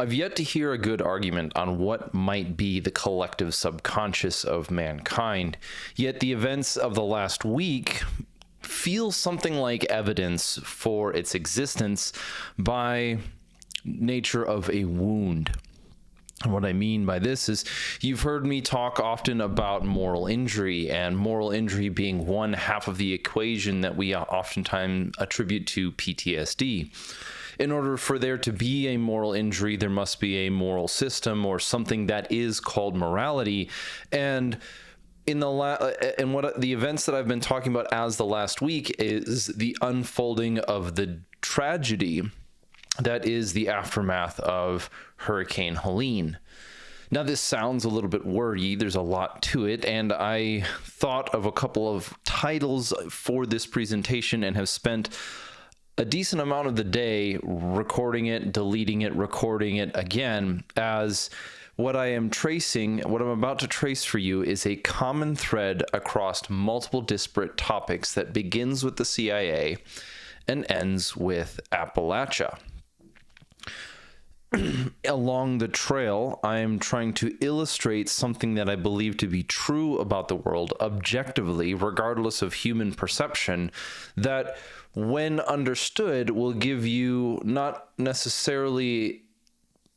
I've yet to hear a good argument on what might be the collective subconscious of mankind, yet the events of the last week feel something like evidence for its existence by nature of a wound. And what I mean by this is you've heard me talk often about moral injury, and moral injury being one half of the equation that we oftentimes attribute to PTSD. In order for there to be a moral injury, there must be a moral system or something that is called morality. And what the events that I've been talking about as the last week is the unfolding of the tragedy that is the aftermath of Hurricane Helene. Now, this sounds a little bit wordy. There's a lot to it, and I thought of a couple of titles for this presentation and have spent a decent amount of the day recording it, deleting it, recording it again, as what I'm about to trace for you is a common thread across multiple disparate topics that begins with the CIA and ends with Appalachia. Along the trail, I'm trying to illustrate something that I believe to be true about the world objectively, regardless of human perception, that when understood will give you not necessarily,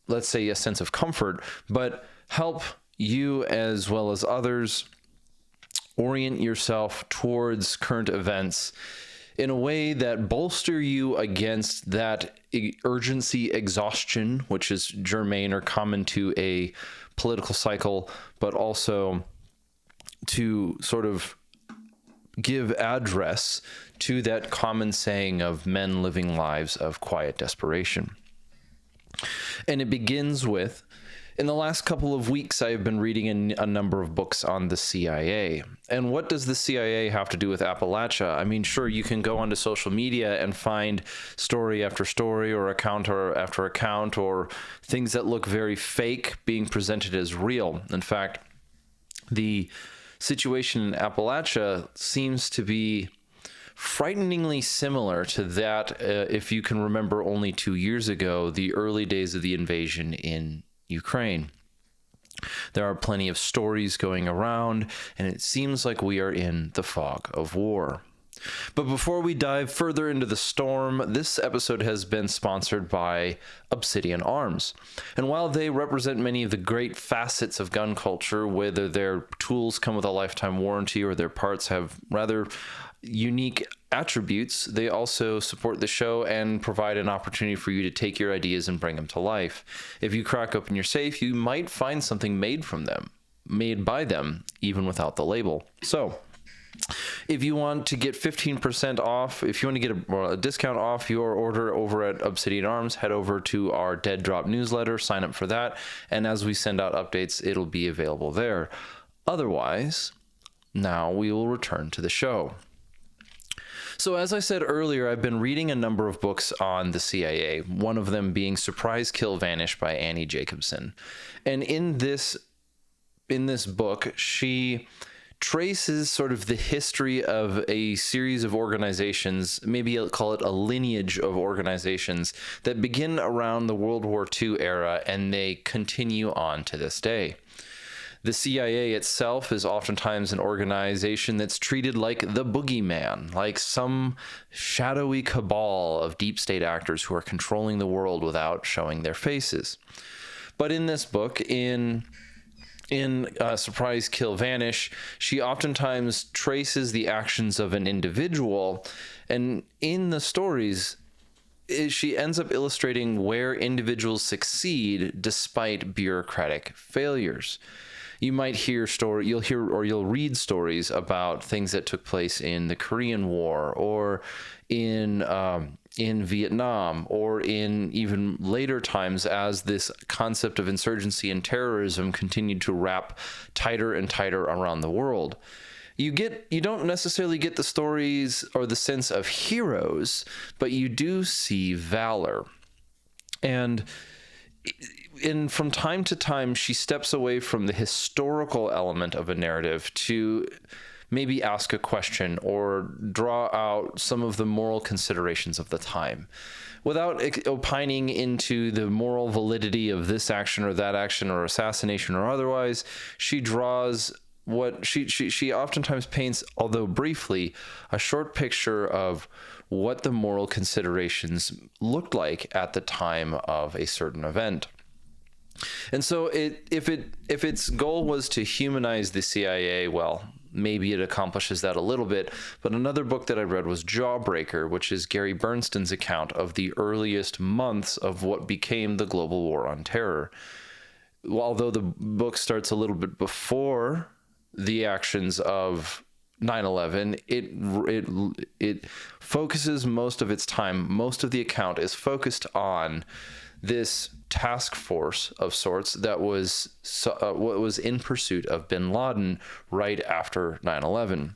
let's say, a sense of comfort, but help you as well as others orient yourself towards current events in a way that bolster you against that urgency exhaustion, which is germane or common to a political cycle, but also to sort of give address to that common saying of men living lives of quiet desperation. And it begins with, in the last couple of weeks, I have been reading a number of books on the CIA. And what does the CIA have to do with Appalachia? I mean, sure, you can go onto social media and find story after story or account after account or things that look very fake being presented as real. In fact, the situation in Appalachia seems to be frighteningly similar to that, if you can remember only 2 years ago, the early days of the invasion in Ukraine. There are plenty of stories going around, and it seems like we are in the fog of war. But before we dive further into the storm, this episode has been sponsored by Obsidian Arms. And while they represent many of the great facets of gun culture, whether their tools come with a lifetime warranty or their parts have rather unique attributes, they also support the show and provide an opportunity for you to take your ideas and bring them to life. If you crack open your safe, you might find something made by them, even without the label. So, if you want to get 15% off, if you want to get a discount off your order over at Obsidian Arms, head over to our Dead Drop newsletter, sign up for that, and as we send out updates, it'll be available there. Otherwise, now we will return to the show. So as I said earlier, I've been reading a number of books on the CIA, one of them being Surprise, Kill, Vanish by Annie Jacobsen. And in this book, she traces sort of the history of a series of organizations, maybe I'll call it a lineage of organizations that begin around the World War II era and they continue on to this day. The CIA itself is oftentimes an organization that's treated like the boogeyman, like some shadowy cabal of deep state actors who are controlling the world without showing their faces. But in this book, in Surprise, Kill, Vanish, she oftentimes traces the actions of an individual, and in the stories, she ends up illustrating where individuals succeed despite bureaucratic failures. You might you'll read stories about things that took place in the Korean War or in Vietnam or in even later times as this concept of insurgency and terrorism continued to wrap tighter and tighter around the world. You don't necessarily get the stories or the sense of heroes, but you do see valor. And from time to time, she steps away from the historical element of a narrative to maybe ask a question or draw out some of the moral considerations of the time. without opining into the moral validity of this action or that action or assassination or otherwise, she draws what she oftentimes paints, although briefly, a short picture of what the moral considerations looked like at the time of a certain event. And so if its goal was to humanize the CIA, well, maybe it accomplishes that a little bit. But another book that I read was Jawbreaker, which is Gary Bernstein's account of the earliest months of what became the global war on terror. Although the book starts a little bit before the actions of 9/11, it focuses most of its time, most of the account is focused on this task force of sorts that was in pursuit of bin Laden right after 9/11.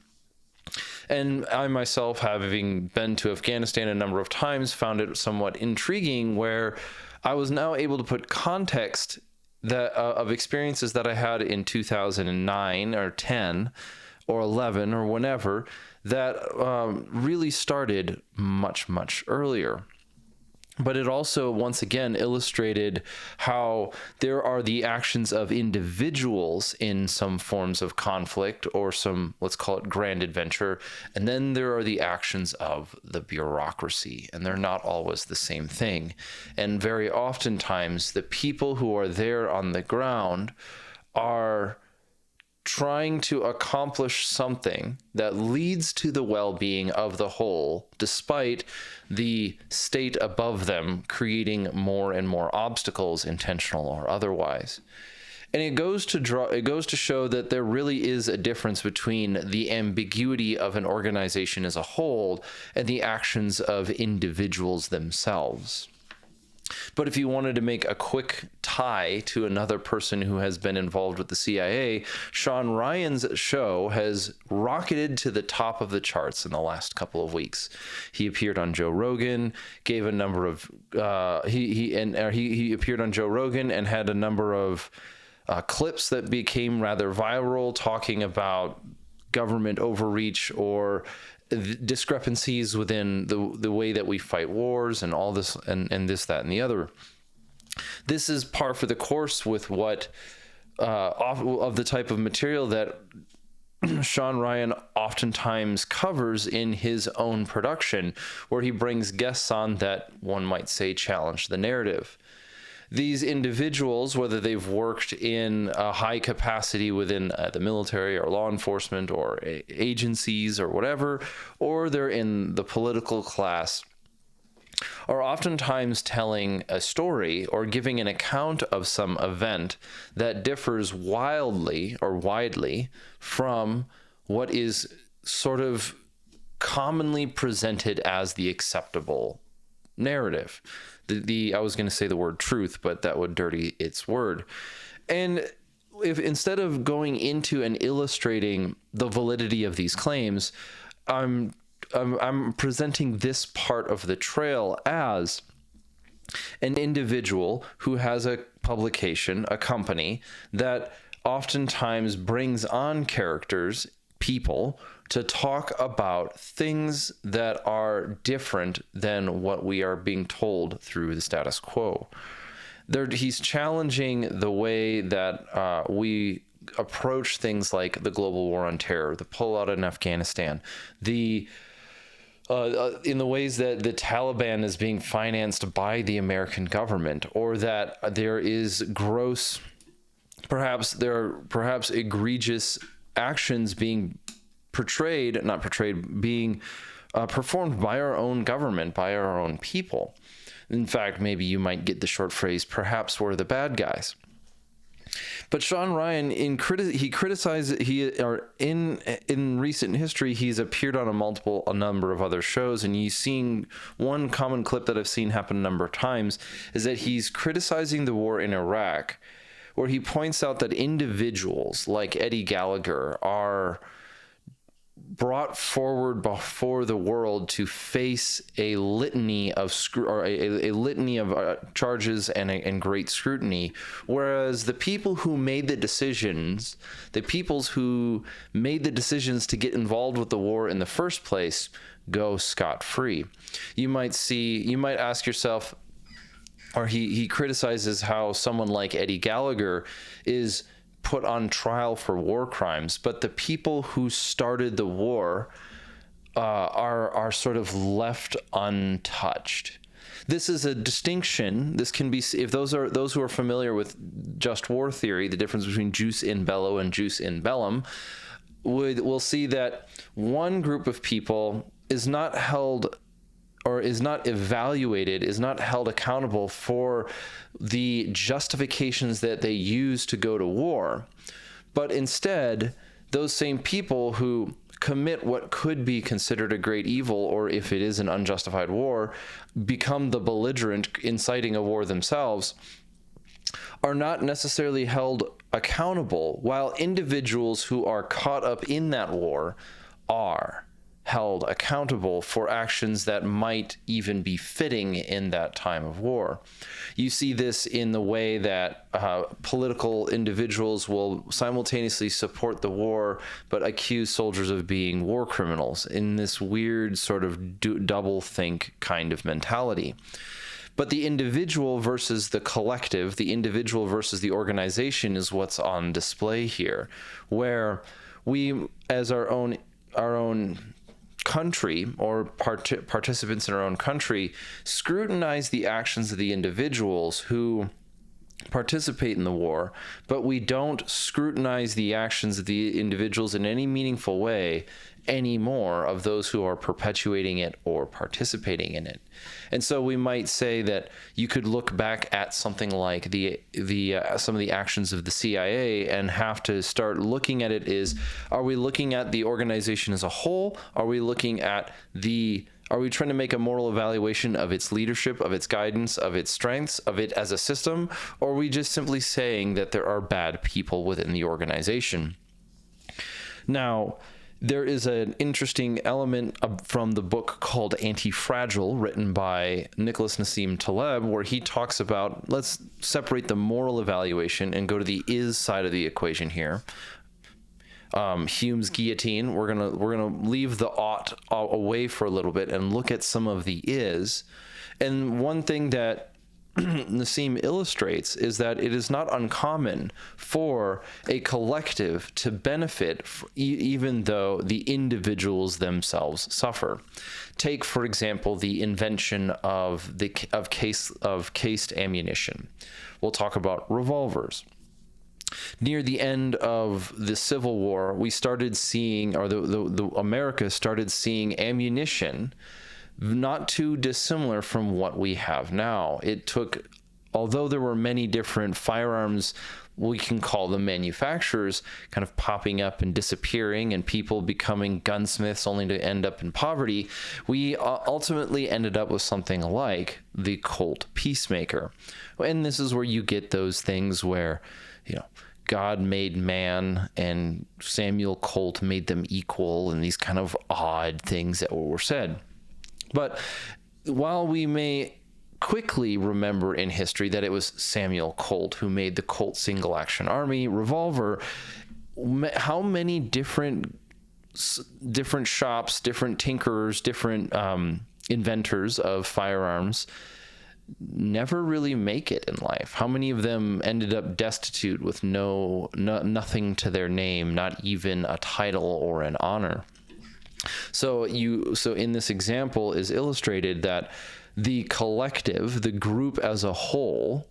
And I myself, having been to Afghanistan a number of times, found it somewhat intriguing, where I was now able to put context that of experiences that I had in 2009 or 10 or 11 or whenever that really started much, much earlier. But it also, once again, illustrated how there are the actions of individuals in some forms of conflict or some, let's call it, grand adventure. And then there are the actions of the bureaucracy, and they're not always the same thing. And very oftentimes, the people who are there on the ground are trying to accomplish something that leads to the well-being of the whole, despite the state above them creating more and more obstacles, intentional or otherwise. And it goes to show that there really is a difference between the ambiguity of an organization as a whole and the actions of individuals themselves. But if you wanted to make a quick tie to another person who has been involved with the CIA, Sean Ryan's show has rocketed to the top of the charts in the last couple of weeks. He appeared on Joe Rogan, gave a number of he appeared on Joe Rogan and had a number of clips that became rather viral, talking about government overreach or discrepancies within the way that we fight wars and all this and this, that, and the other. This is par for the course with what of the type of material that Sean Ryan oftentimes covers in his own production, where he brings guests on that one might say challenge the narrative. These individuals, whether they've worked in a high capacity within the military or law enforcement or agencies or whatever, or they're in the political class, are oftentimes telling a story or giving an account of some event that differs wildly or widely from what is sort of commonly presented as the acceptable narrative. I was going to say the word truth, but that would dirty its word. And if instead of going into and illustrating the validity of these claims, I'm presenting this part of the trail as an individual who has a publication, a company that oftentimes brings on characters, people, to talk about things that are different than what we are being told through the status quo. He's challenging the way that we approach things like the global war on terror, the pullout in Afghanistan, in the ways that the Taliban is being financed by the American government, or that there is perhaps egregious actions being being performed by our own government, by our own people. In fact, maybe you might get the short phrase, perhaps we're the bad guys. But Sean Ryan, in recent history, he's appeared on a number of other shows, and you've seen one common clip that I've seen happen a number of times is that he's criticizing the war in Iraq, where he points out that individuals like Eddie Gallagher are brought forward before the world to face a litany of a litany of charges and great scrutiny, whereas the people who made the decisions, the peoples who made the decisions to get involved with the war in the first place, go scot-free. You might ask yourself, or he criticizes how someone like Eddie Gallagher is put on trial for war crimes, but the people who started the war are sort of left untouched. This is a distinction. This can be, if those who are familiar with just war theory, the difference between jus in bello and jus in bellum, will see that one group of people is not held, or is not evaluated, is not held accountable for the justifications that they use to go to war. But instead, those same people who commit what could be considered a great evil, or if it is an unjustified war, become the belligerent inciting a war themselves, are not necessarily held accountable, while individuals who are caught up in that war are held accountable for actions that might even be fitting in that time of war. You see this in the way that political individuals will simultaneously support the war but accuse soldiers of being war criminals, in this weird sort of double think kind of mentality. But the individual versus the collective, the individual versus the organization, is what's on display here, where we, as our own country, or participants in our own country, scrutinize the actions of the individuals who participate in the war, but we don't scrutinize the actions of the individuals in any meaningful way anymore of those who are perpetuating it or participating in it. And so we might say that you could look back at something like some of the actions of the CIA and have to start looking at it is, are we looking at the organization as a whole? Are we trying to make a moral evaluation of its leadership, of its guidance, of its strengths, of it as a system? Or are we just simply saying that there are bad people within the organization? Now, there is an interesting element from the book called Anti-Fragile, written by Nicholas Nassim Taleb, where he talks about, let's separate the moral evaluation and go to the is side of the equation here. Hume's guillotine, we're gonna leave the ought away for a little bit and look at some of the is. And one thing that Nassim illustrates is that it is not uncommon for a collective to benefit even though the individuals themselves suffer. Take, for example, the invention of cased ammunition. We'll talk about revolvers. Near the end of the Civil War, we started seeing, or the America started seeing ammunition not too dissimilar from what we have now. It took, although there were many different firearms, we can call them manufacturers, kind of popping up and disappearing, and people becoming gunsmiths only to end up in poverty, we ultimately ended up with something like the Colt Peacemaker. And this is where you get those things where, God made man and Samuel Colt made them equal, and these kind of odd things that were said. But while we may quickly remember in history that it was Samuel Colt who made the Colt Single Action Army revolver, how many different shops, different tinkerers, different inventors of firearms never really make it in life? How many of them ended up destitute with nothing to their name, not even a title or an honor? So in this example is illustrated that the collective, the group as a whole,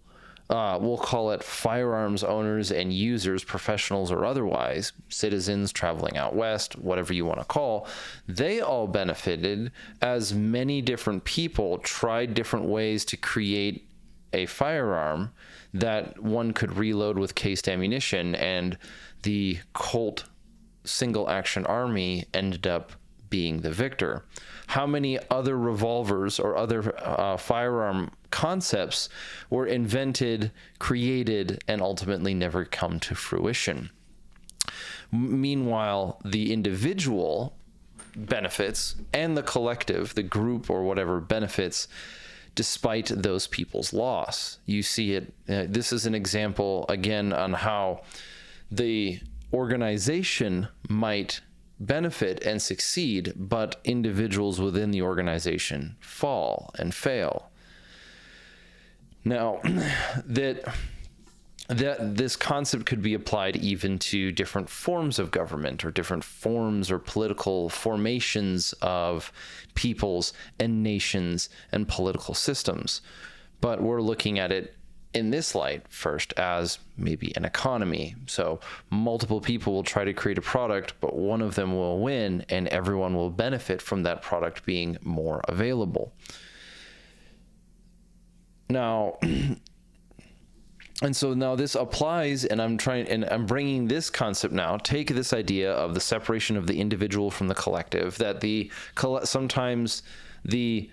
we'll call it firearms owners and users, professionals or otherwise, citizens traveling out west, whatever you want to call, they all benefited as many different people tried different ways to create a firearm that one could reload with cased ammunition, and the Colt Single Action Army ended up being the victor. How many other revolvers or other firearm concepts were invented, created, and ultimately never come to fruition? Meanwhile, the individual benefits and the collective, the group or whatever, benefits despite those people's loss. You see it. This is an example, again, on how the organization might benefit and succeed, but individuals within the organization fall and fail. Now, that this concept could be applied even to different forms of government or different forms or political formations of peoples and nations and political systems. But we're looking at it in this light first as maybe an economy. So multiple people will try to create a product, but one of them will win and everyone will benefit from that product being more available. Now, and so now this applies, and I'm bringing this concept now, take this idea of the separation of the individual from the collective, that sometimes the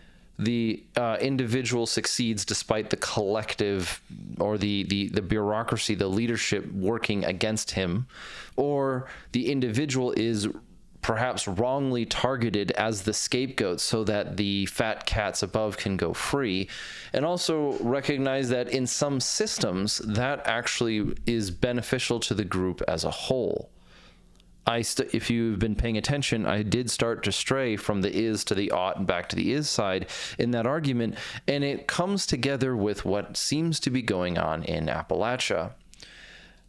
individual succeeds despite the collective or the bureaucracy, the leadership working against him, or the individual is perhaps wrongly targeted as the scapegoat so that the fat cats above can go free. And also recognize that in some systems that actually is beneficial to the group as a whole. If you've been paying attention, I did start to stray from the is to the ought and back to the is side in that argument, and it comes together with what seems to be going on in Appalachia.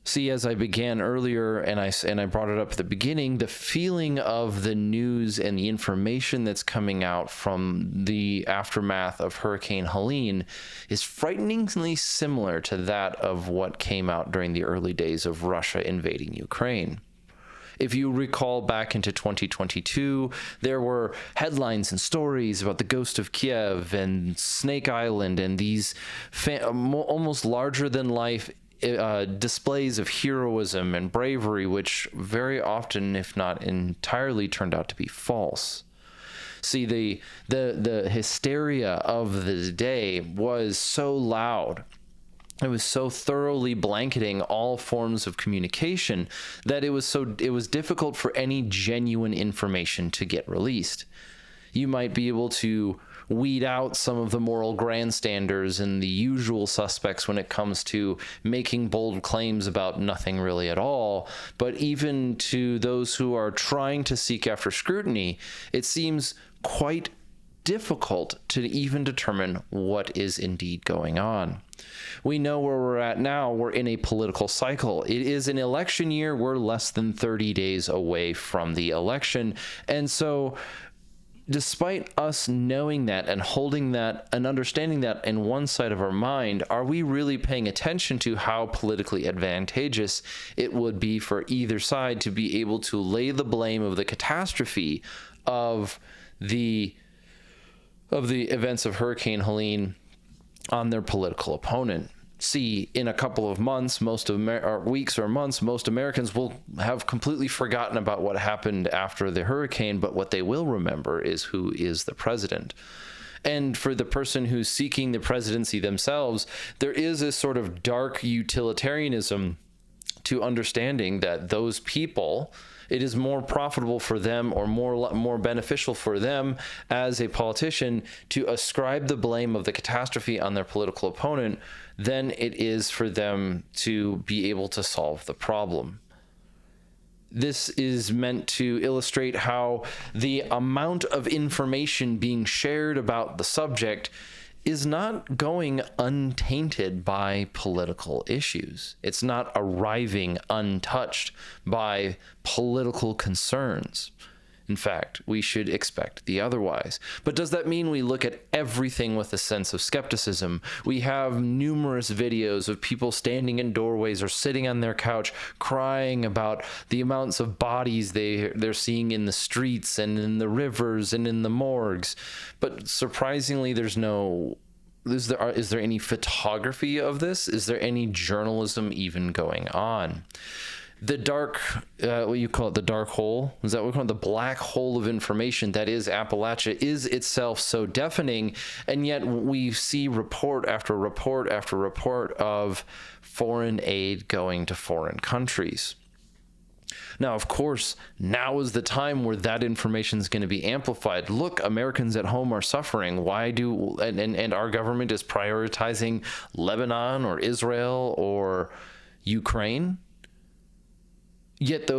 See, as I began earlier, and I brought it up at the beginning, the feeling of the news and the information that's coming out from the aftermath of Hurricane Helene is frighteningly similar to that of what came out during the early days of Russia invading Ukraine. If you recall back into 2022, there were headlines and stories about the ghost of Kiev and Snake Island and these almost larger-than-life displays of heroism and bravery, which very often, if not entirely, turned out to be false. See, the hysteria of the day was so loud, it was so thoroughly blanketing all forms of communication that it was difficult for any genuine information to get released. You might be able to weed out some of the moral grandstanders and the usual suspects when it comes to making bold claims about nothing really at all. But even to those who are trying to seek after scrutiny, it seems quite difficult to even determine what is indeed going on. We know where we're at now. We're in a political cycle. It is an election year. We're less than 30 days away from the election. And so despite us knowing that and holding that and understanding that in one side of our mind, are we really paying attention to how politically advantageous it would be for either side to be able to lay the blame of the catastrophe of the events of Hurricane Helene on their political opponent? See, in a couple of months, weeks or months, most Americans will have completely forgotten about what happened after the hurricane, but what they will remember is who is the president. And for the person who's seeking the presidency themselves, there is a sort of dark utilitarianism to understanding that those people, it is more profitable for them or more beneficial for them as a politician to ascribe the blame of the catastrophe on their political opponent than it is for them to be able to solve the problem. This is meant to illustrate how the amount of information being shared about the subject is not going untainted by political issues. It's not arriving untouched by political concerns. In fact, we should expect the otherwise. But does that mean we look at everything with a sense of skepticism? We have numerous videos of people standing in doorways or sitting on their couch crying about the amounts of bodies they're seeing in the streets and in the rivers and in the morgues. But surprisingly, is there any photography of this? Is there any journalism even going on? The dark, what you call it, the dark hole? Is that what we call it? The black hole of information that is Appalachia is itself so deafening, and yet we see report after report after report of foreign aid going to foreign countries. Now, of course, now is the time where that information is going to be amplified. Look, Americans at home are suffering. And our government is prioritizing Lebanon or Israel or Ukraine. Yet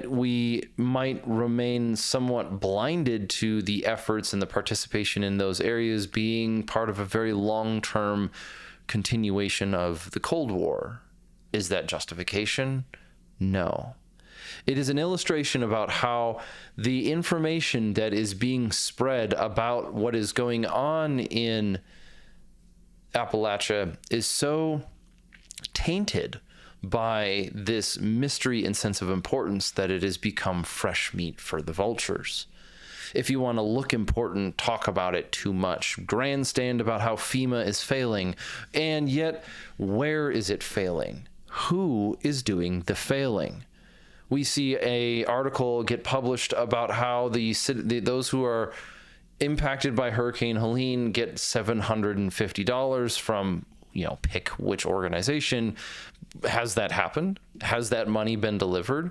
we might remain somewhat blinded to the efforts and the participation in those areas being part of a very long-term continuation of the Cold War. Is that justification? No. It is an illustration about how the information that is being spread about what is going on in Appalachia is so tainted by this mystery and sense of importance that it has become fresh meat for the vultures. If you want to look important, talk about it too much. Grandstand about how FEMA is failing, and yet where is it failing? Who is doing the failing? We see an article get published about how those who are impacted by Hurricane Helene get $750 from, pick which organization. Has that happened? Has that money been delivered?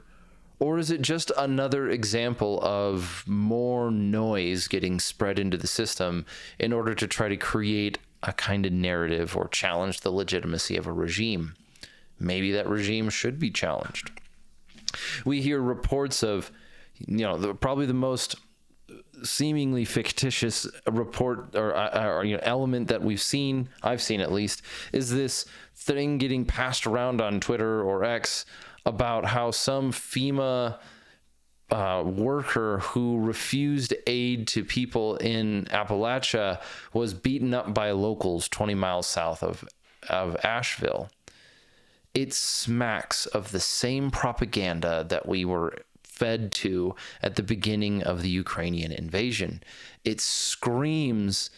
Or is it just another example of more noise getting spread into the system in order to try to create a kind of narrative or challenge the legitimacy of a regime? Maybe that regime should be challenged. We hear reports of, probably the most seemingly fictitious report or element that I've seen at least, is this thing getting passed around on Twitter or X about how some FEMA worker who refused aid to people in Appalachia was beaten up by locals 20 miles south of Asheville. It smacks of the same propaganda that we were fed to at the beginning of the Ukrainian invasion. It screams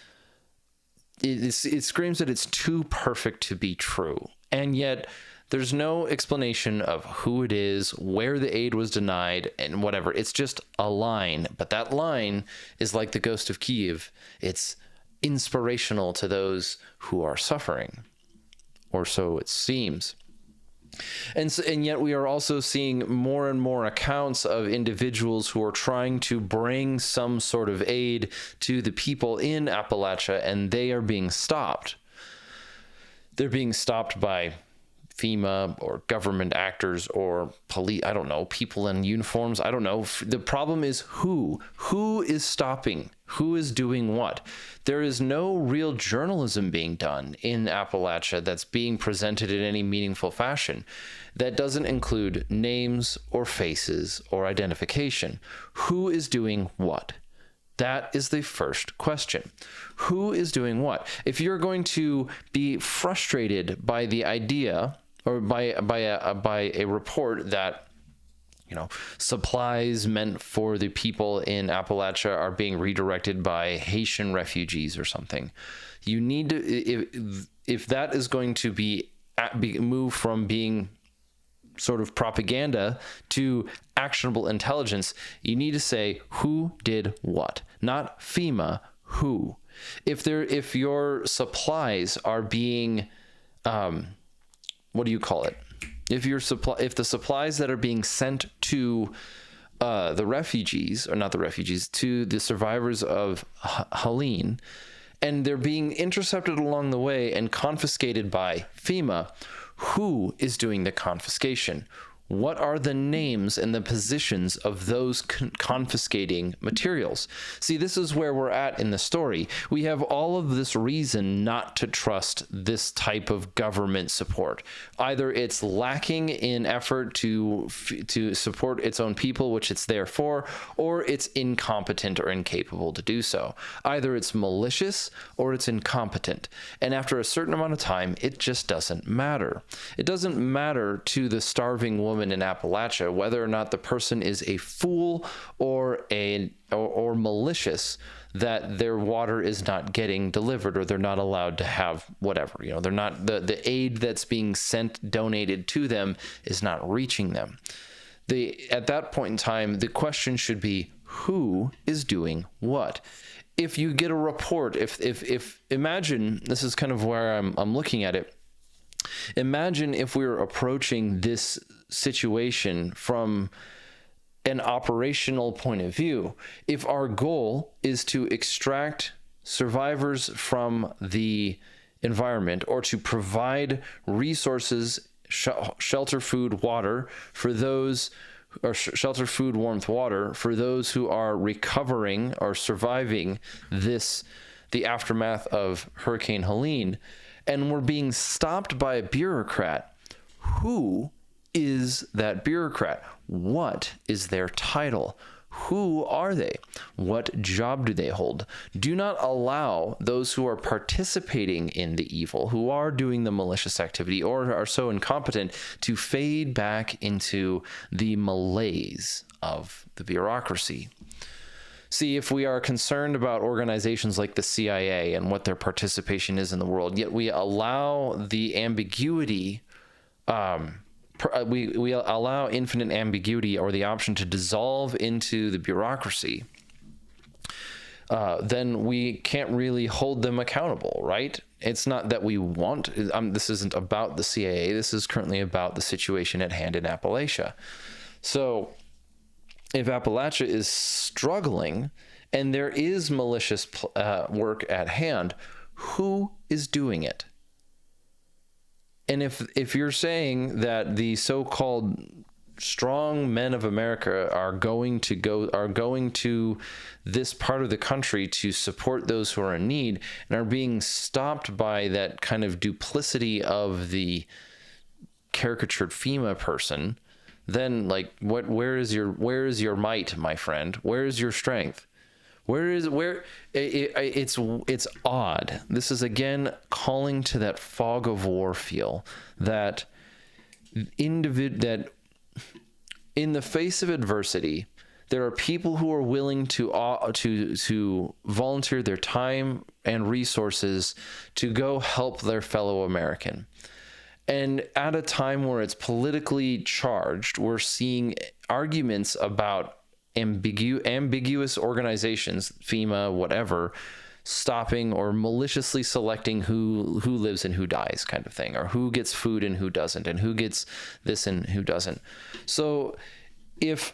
that it's too perfect to be true. And yet there's no explanation of who it is, where the aid was denied, and whatever. It's just a line. But that line is like the ghost of Kiev. It's inspirational to those who are suffering, or so it seems. And yet we are also seeing more and more accounts of individuals who are trying to bring some sort of aid to the people in Appalachia, and they are being stopped. They're being stopped by FEMA or government actors or police, I don't know, people in uniforms, I don't know. The problem is who is stopping, who is doing what. There is no real journalism being done in Appalachia that's being presented in any meaningful fashion. That doesn't include names or faces or identification. Who is doing what? That is the first question. Who is doing what? If you're going to be frustrated by the idea or by a report that supplies meant for the people in Appalachia are being redirected by Haitian refugees or something, you need to, if that is going to be moved from being sort of propaganda to actionable intelligence, you need to say who did what, not FEMA, who. If your supplies are being, what do you call it? If the supplies that are being sent to the refugees, or not the refugees, to the survivors of Helene, and they're being intercepted along the way and confiscated by FEMA, who is doing the confiscation? What are the names and the positions of those confiscating materials? See, this is where we're at in the story. We have all of this reason not to trust this type of government support. Either it's lacking in effort to support its own people, which it's there for, or it's incompetent or incapable to do so. Either it's malicious or it's incompetent. And after a certain amount of time, it just doesn't matter. It doesn't matter to the starving woman in Appalachia whether or not the person is a fool or malicious that their water is not getting delivered, or they're not allowed to have whatever, they're not, the aid that's being donated to them is not reaching them. At that point in time, the question should be, who is doing what? If you get a report, if imagine, this is kind of where I'm looking at it. Imagine if we were approaching this situation from an operational point of view. If our goal is to extract survivors from the environment, or to provide resources, shelter, food, water for those, or shelter, food, warmth, water for those who are recovering or surviving the aftermath of Hurricane Helene, and we're being stopped by a bureaucrat, who is that bureaucrat? What is their title? Who are they? What job do they hold? Do not allow those who are participating in the evil, who are doing the malicious activity or are so incompetent, to fade back into the malaise of the bureaucracy. See, if we are concerned about organizations like the CIA and what their participation is in the world, yet we allow the ambiguity, we allow infinite ambiguity or the option to dissolve into the bureaucracy, then we can't really hold them accountable, right? It's not that we want, this isn't about the CIA, this is currently about the situation at hand in Appalachia. So if Appalachia is struggling and there is malicious work at hand, who is doing it? And if you're saying that the so-called strong men of America are going to this part of the country to support those who are in need, and are being stopped by that kind of duplicity of the caricatured FEMA person, then where is your might, my friend? Where is your strength? It's odd. This is again calling to that fog of war feel, that in the face of adversity, there are people who are willing to volunteer their time and resources to go help their fellow American. And at a time where it's politically charged, we're seeing arguments about ambiguous organizations, FEMA, whatever, stopping or maliciously selecting who lives and who dies, kind of thing, or who gets food and who doesn't, and who gets this and who doesn't. So if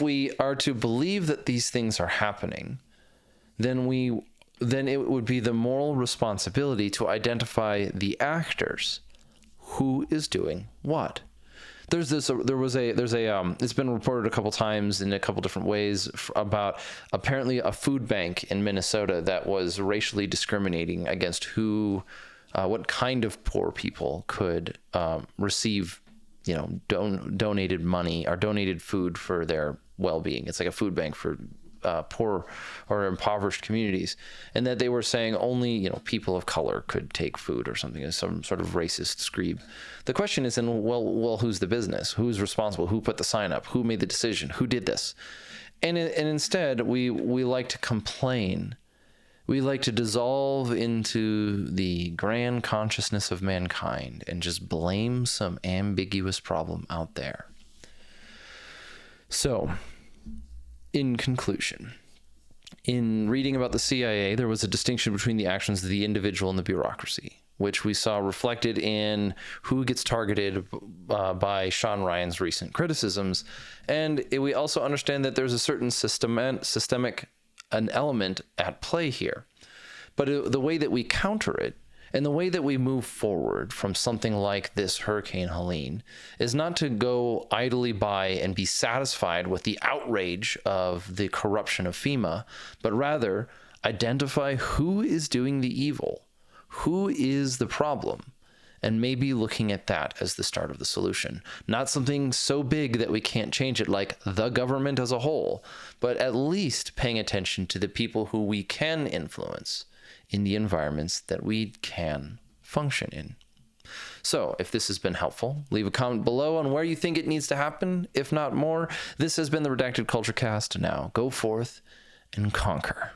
we are to believe that these things are happening, then it would be the moral responsibility to identify the actors. Who is doing what? It's been reported a couple times in a couple different ways about apparently a food bank in Minnesota that was racially discriminating against what kind of poor people could receive, donated money or donated food for their well-being. It's like a food bank for poor or impoverished communities, and that they were saying only people of color could take food or something, as some sort of racist screed. The question is, well, who's the business? Who's responsible? Who put the sign up? Who made the decision? Who did this? And instead, we like to complain. We like to dissolve into the grand consciousness of mankind and just blame some ambiguous problem out there. So, in conclusion, in reading about the CIA, there was a distinction between the actions of the individual and the bureaucracy, which we saw reflected in who gets targeted by Sean Ryan's recent criticisms. And we also understand that there's a certain systemic element at play here. But the way that we counter it, and the way that we move forward from something like this Hurricane Helene, is not to go idly by and be satisfied with the outrage of the corruption of FEMA, but rather identify who is doing the evil, who is the problem, and maybe looking at that as the start of the solution. Not something so big that we can't change it, like the government as a whole, but at least paying attention to the people who we can influence in the environments that we can function in. So if this has been helpful, leave a comment below on where you think it needs to happen. If not more, this has been the Redacted Culture Cast. Now go forth and conquer.